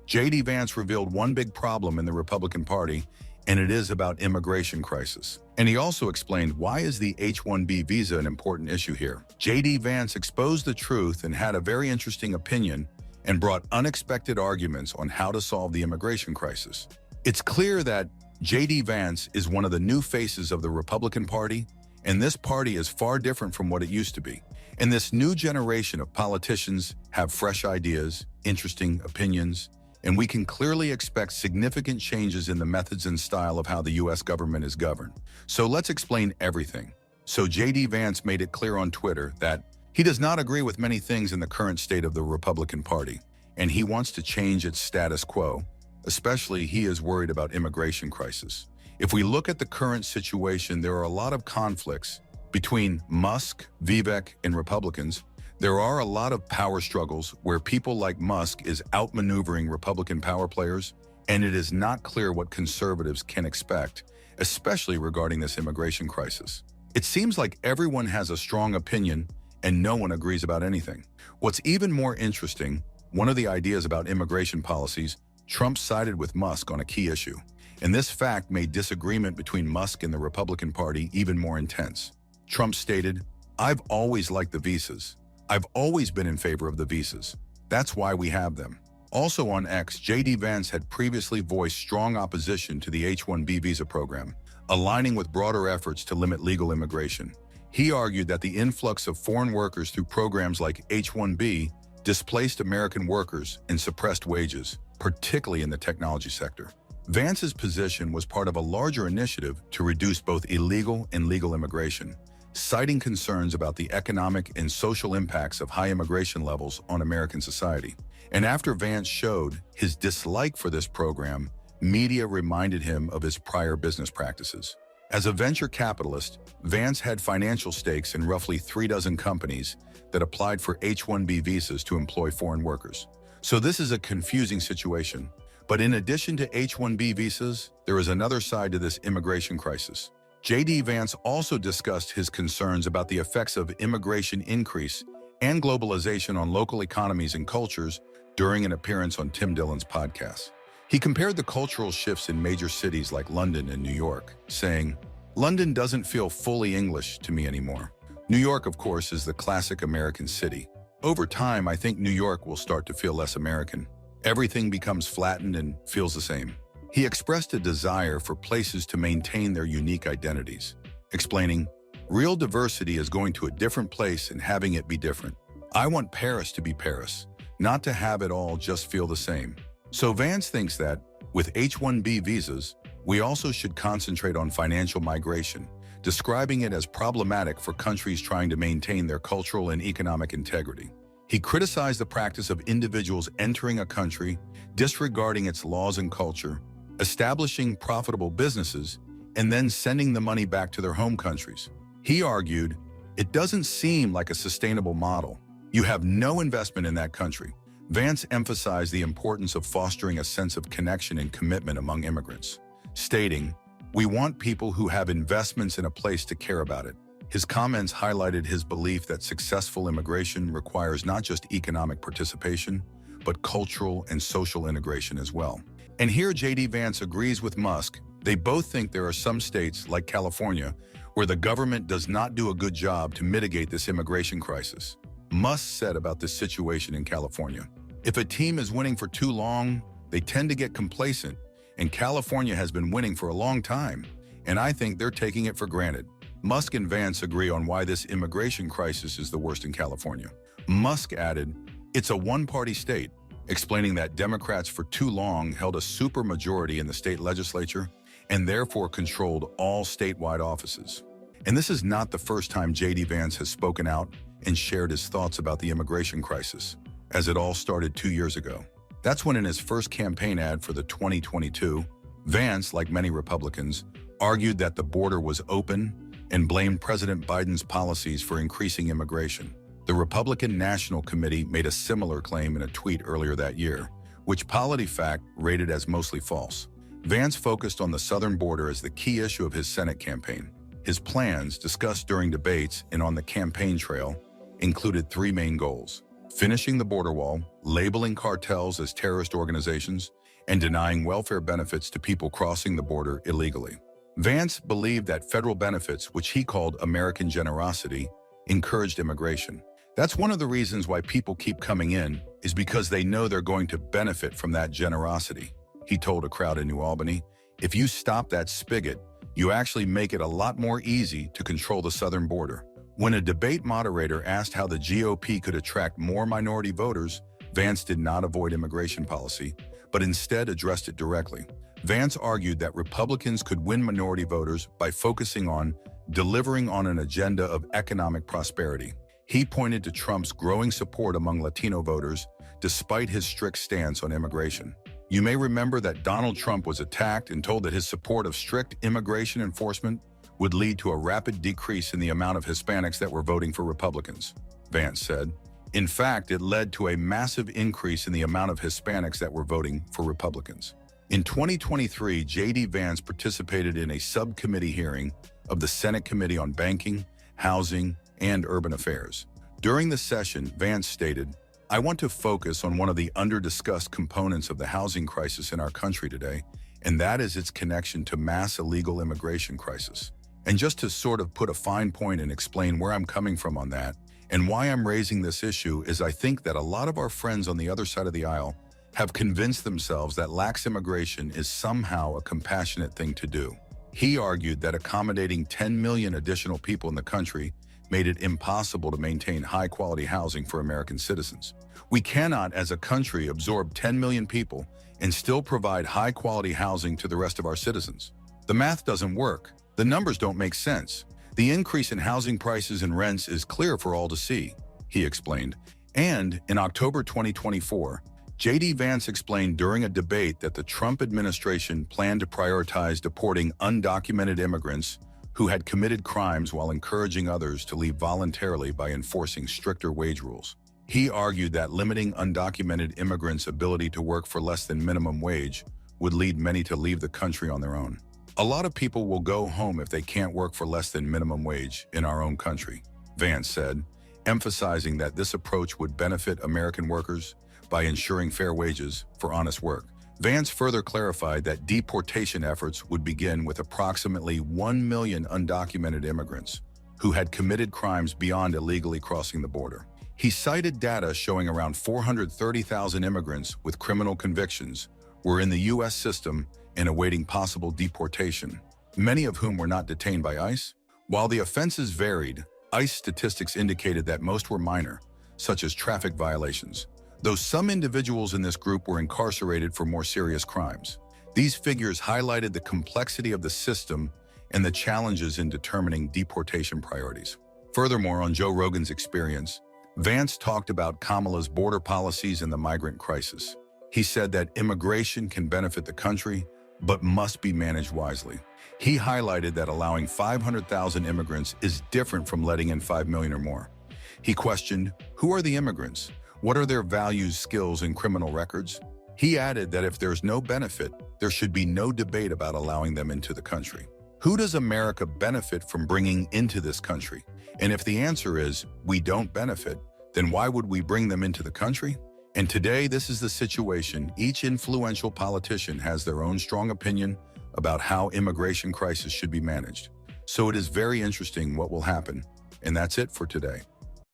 J.D. Vance revealed one big problem in the Republican Party, and it is about immigration crisis. And he also explained why is the H-1B visa an important issue here. J.D. Vance exposed the truth and had a very interesting opinion and brought unexpected arguments on how to solve the immigration crisis. It's clear that J.D. Vance is one of the new faces of the Republican Party, and this party is far different from what it used to be. And this new generation of politicians have fresh ideas, interesting opinions, and we can clearly expect significant changes in the methods and style of how the U.S. government is governed. So let's explain everything. So J.D. Vance made it clear on Twitter that he does not agree with many things in the current state of the Republican Party, and he wants to change its status quo. Especially, he is worried about immigration crisis. If we look at the current situation, there are a lot of conflicts between Musk, Vivek, and Republicans. There are a lot of power struggles where people like Musk is outmaneuvering Republican power players, and it is not clear what conservatives can expect, especially regarding this immigration crisis. It seems like everyone has a strong opinion and no one agrees about anything. What's even more interesting, one of the ideas about immigration policies, Trump sided with Musk on a key issue, and this fact made disagreement between Musk and the Republican Party even more intense. Trump stated, "I've always liked the visas. I've always been in favor of the visas. That's why we have them." Also on X, J.D. Vance had previously voiced strong opposition to the H-1B visa program, aligning with broader efforts to limit legal immigration. He argued that the influx of foreign workers through programs like H-1B displaced American workers and suppressed wages, particularly in the technology sector. Vance's position was part of a larger initiative to reduce both illegal and legal immigration, citing concerns about the economic and social impacts of high immigration levels on American society. And after Vance showed his dislike for this program, media reminded him of his prior business practices. As a venture capitalist, Vance had financial stakes in roughly 36 companies that applied for H-1B visas to employ foreign workers. So this is a confusing situation. But in addition to H-1B visas, there is another side to this immigration crisis. J.D. Vance also discussed his concerns about the effects of immigration increase and globalization on local economies and cultures during an appearance on Tim Dillon's podcast. He compared the cultural shifts in major cities like London and New York, saying, "London doesn't feel fully English to me anymore. New York, of course, is the classic American city. Over time, I think New York will start to feel less American. Everything becomes flattened and feels the same." He expressed a desire for places to maintain their unique identities, explaining, "Real diversity is going to a different place and having it be different. I want Paris to be Paris, not to have it all just feel the same." So Vance thinks that, with H-1B visas, we also should concentrate on financial migration, describing it as problematic for countries trying to maintain their cultural and economic integrity. He criticized the practice of individuals entering a country, disregarding its laws and culture, establishing profitable businesses, and then sending the money back to their home countries. He argued, "It doesn't seem like a sustainable model. You have no investment in that country." Vance emphasized the importance of fostering a sense of connection and commitment among immigrants, stating, "We want people who have investments in a place to care about it." His comments highlighted his belief that successful immigration requires not just economic participation, but cultural and social integration as well. And here J.D. Vance agrees with Musk. They both think there are some states, like California, where the government does not do a good job to mitigate this immigration crisis. Musk said about this situation in California, "If a team is winning for too long, they tend to get complacent, and California has been winning for a long time, and I think they're taking it for granted." Musk and Vance agree on why this immigration crisis is the worst in California. Musk added, "It's a one-party state," explaining that Democrats for too long held a supermajority in the state legislature and therefore controlled all statewide offices. And this is not the first time J.D. Vance has spoken out and shared his thoughts about the immigration crisis, as it all started 2 years ago. That's when, in his first campaign ad for the 2022, Vance, like many Republicans, argued that the border was open and blamed President Biden's policies for increasing immigration. The Republican National Committee made a similar claim in a tweet earlier that year, which PolitiFact rated as mostly false. Vance focused on the southern border as the key issue of his Senate campaign. His plans, discussed during debates and on the campaign trail, included 3 main goals: finishing the border wall, labeling cartels as terrorist organizations, and denying welfare benefits to people crossing the border illegally. Vance believed that federal benefits, which he called American generosity, encouraged immigration. That's one of the reasons why people keep coming in, is because they know they're going to benefit from that generosity. He told a crowd in New Albany, "If you stop that spigot, you actually make it a lot more easy to control the southern border." When a debate moderator asked how the GOP could attract more minority voters, Vance did not avoid immigration policy, but instead addressed it directly. Vance argued that Republicans could win minority voters by focusing on delivering on an agenda of economic prosperity. He pointed to Trump's growing support among Latino voters, despite his strict stance on immigration. You may remember that Donald Trump was attacked and told that his support of strict immigration enforcement would lead to a rapid decrease in the amount of Hispanics that were voting for Republicans, Vance said. In fact, it led to a massive increase in the amount of Hispanics that were voting for Republicans. In 2023, J.D. Vance participated in a subcommittee hearing of the Senate Committee on Banking, Housing, and Urban Affairs. During the session, Vance stated, "I want to focus on one of the under-discussed components of the housing crisis in our country today, and that is its connection to mass illegal immigration crisis. And just to sort of put a fine point and explain where I'm coming from on that, and why I'm raising this issue is I think that a lot of our friends on the other side of the aisle have convinced themselves that lax immigration is somehow a compassionate thing to do." He argued that accommodating 10 million additional people in the country made it impossible to maintain high-quality housing for American citizens. We cannot, as a country, absorb 10 million people and still provide high-quality housing to the rest of our citizens. The math doesn't work. The numbers don't make sense. The increase in housing prices and rents is clear for all to see, he explained. And in October 2024, J.D. Vance explained during a debate that the Trump administration planned to prioritize deporting undocumented immigrants who had committed crimes while encouraging others to leave voluntarily by enforcing stricter wage rules. He argued that limiting undocumented immigrants' ability to work for less than minimum wage would lead many to leave the country on their own. "A lot of people will go home if they can't work for less than minimum wage in our own country," Vance said, emphasizing that this approach would benefit American workers by ensuring fair wages for honest work. Vance further clarified that deportation efforts would begin with approximately 1 million undocumented immigrants who had committed crimes beyond illegally crossing the border. He cited data showing around 430,000 immigrants with criminal convictions were in the U.S. system and awaiting possible deportation, many of whom were not detained by ICE. While the offenses varied, ICE statistics indicated that most were minor, such as traffic violations, though some individuals in this group were incarcerated for more serious crimes. These figures highlighted the complexity of the system and the challenges in determining deportation priorities. Furthermore, on Joe Rogan's Experience, Vance talked about Kamala's border policies and the migrant crisis. He said that immigration can benefit the country, but must be managed wisely. He highlighted that allowing 500,000 immigrants is different from letting in 5 million or more. He questioned, who are the immigrants? What are their values, skills, and criminal records? He added that if there's no benefit, there should be no debate about allowing them into the country. Who does America benefit from bringing into this country? And if the answer is, we don't benefit, then why would we bring them into the country? And today, this is the situation. Each influential politician has their own strong opinion about how immigration crisis should be managed. So it is very interesting what will happen. And that's it for today.